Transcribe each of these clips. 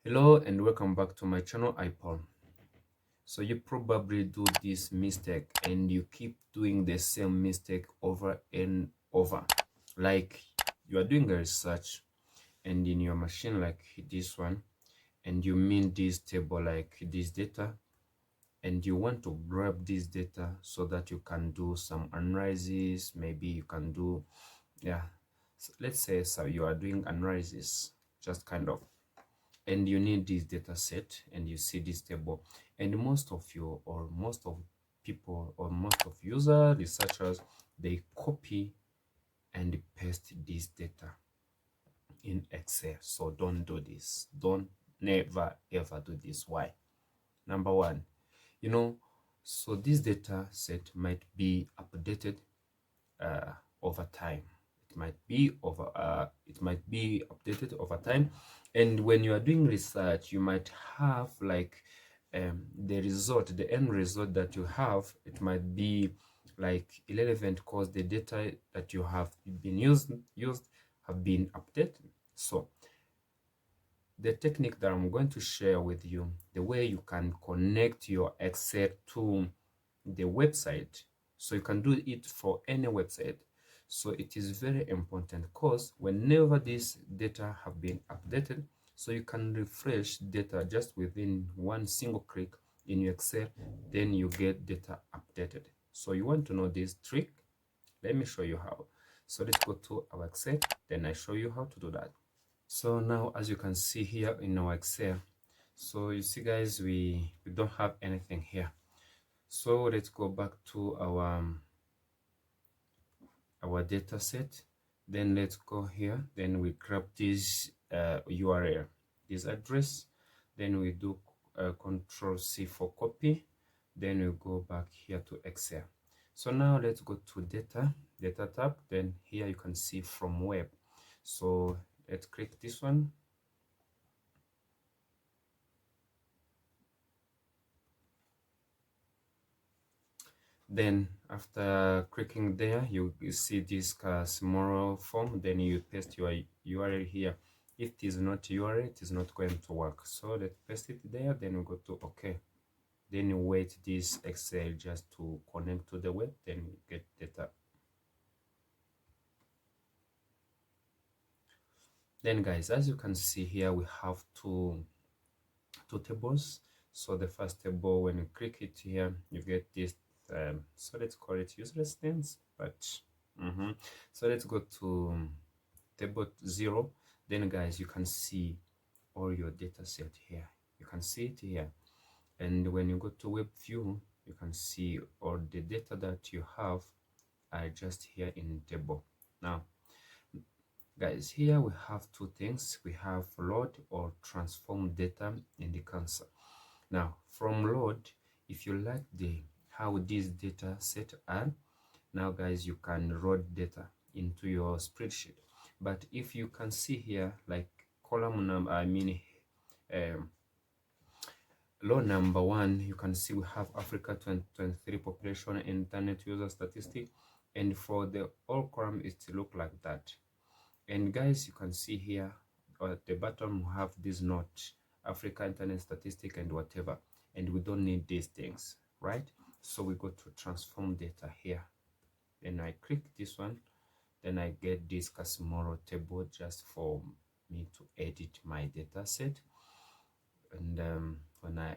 Hello and welcome back to my channel iPaul. So you probably do this mistake and you keep doing the same mistake over and over. Like you are doing a research and in your machine like this one, and you mean this table like this data, and you want to grab this data so that you can do some analysis. Maybe you can do, yeah, so let's say so you are doing analysis, just kind of, and you need this data set and you see this table, and most of you or most of people or most of user researchers, they copy and paste this data in Excel. So don't do this. Don't never ever do this. Why? Number one, you know, so this data set might be updated over time. It might be updated over time, and when you are doing research, you might have like the end result that you have, it might be like irrelevant because the data that you have been used have been updated. So the technique that I'm going to share with you, the way you can connect your Excel to the website, so you can do it for any website. So it is very important because whenever this data have been updated, so you can refresh data just within one single click in your Excel, then you get data updated. So you want to know this trick? Let me show you how. So let's go to our Excel, then I show you how to do that. So now, as you can see here in our Excel, so you see guys, we don't have anything here. So let's go back to our data set, then let's go here, then we grab this URL, this address, then we do Control C for copy, then we go back here to Excel. So now let's go to data tab, then here you can see from web. So let's click this one. Then after clicking there, you see this small form, then you paste your URL here. If it is not URL, it is not going to work. So let's paste it there, then we go to OK. Then you wait this Excel just to connect to the web, then you get data. Then guys, as you can see here, we have two tables. So the first table, when you click it here, you get this so let's call it useless names, but so let's go to table 0. Then guys, you can see all your data set here, you can see it here, and when you go to web view, you can see all the data that you have are just here in table. Now guys, here we have two things. We have load or transform data in the console. Now from load, if you like the how this data set are, now guys, you can load data into your spreadsheet. But if you can see here, like column number, row number 1, you can see we have Africa 2023 population internet user statistic, and for the all column it look like that. And guys, you can see here at the bottom we have this note, Africa internet statistic and whatever, and we don't need these things, right? So we go to transform data here, then I click this one, then I get this Casimiro table just for me to edit my data set. And when I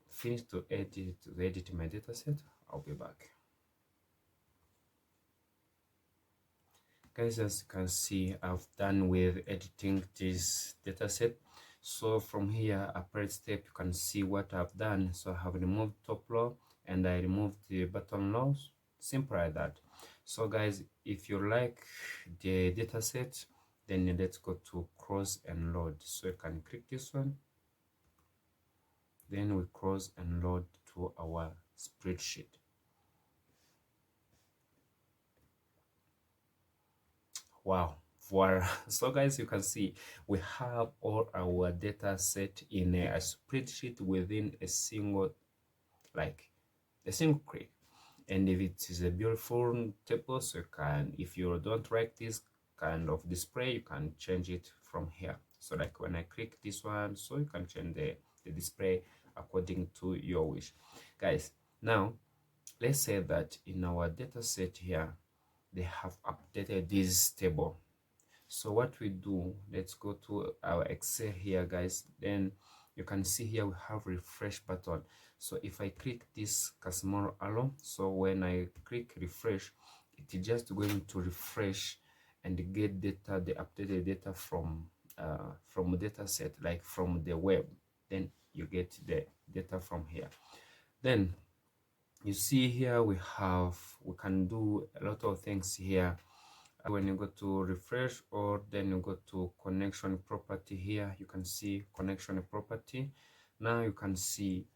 finish to edit my data set, I'll be back. Guys, as you can see, I've done with editing this data set. So from here, apply step, you can see what I've done. So I have removed top row and I removed the bottom rows, simple like that. So guys, if you like the data set, then let's go to cross and load. So you can click this one, then we cross and load to our spreadsheet. Wow, voila. So guys, you can see we have all our data set in a spreadsheet within a single click. And if it is a beautiful table, so you can, if you don't like this kind of display, you can change it from here. So like when I click this one, so you can change the display according to your wish. Guys, now let's say that in our data set here they have updated this table. So what we do, let's go to our Excel here, guys. Then you can see here we have refresh button. So if I click this small arrow, so when I click refresh, it is just going to refresh and get data, the updated data from data set, like from the web. Then you get the data from here. Then you see here we can do a lot of things here. When you go to refresh, or then you go to connection property, here you can see connection property. Now you can see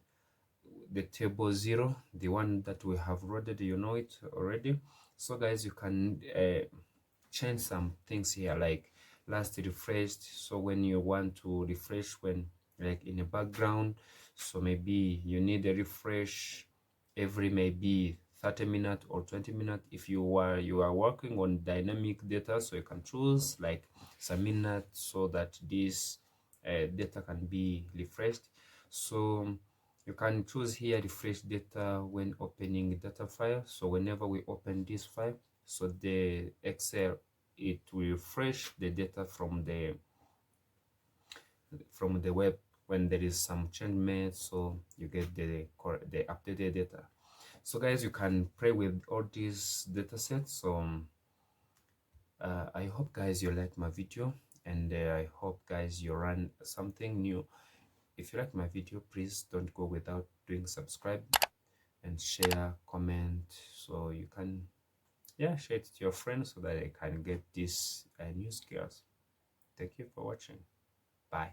the table 0, the one that we have loaded, you know it already. So guys, you can change some things here, like last refreshed. So when you want to refresh, when like in the background, so maybe you need a refresh every maybe 30 minutes or 20 minutes. If you are working on dynamic data, so you can choose like some minutes so that this data can be refreshed. So you can choose here refresh data when opening data file. So whenever we open this file, so the Excel, it will refresh the data from the web when there is some change made, so you get the updated data. So guys, you can play with all these data sets. So I hope guys you like my video, and I hope guys you learn something new. If you like my video, please don't go without doing subscribe and share, comment, so you can share it to your friends so that they can get these new skills. Thank you for watching. Bye.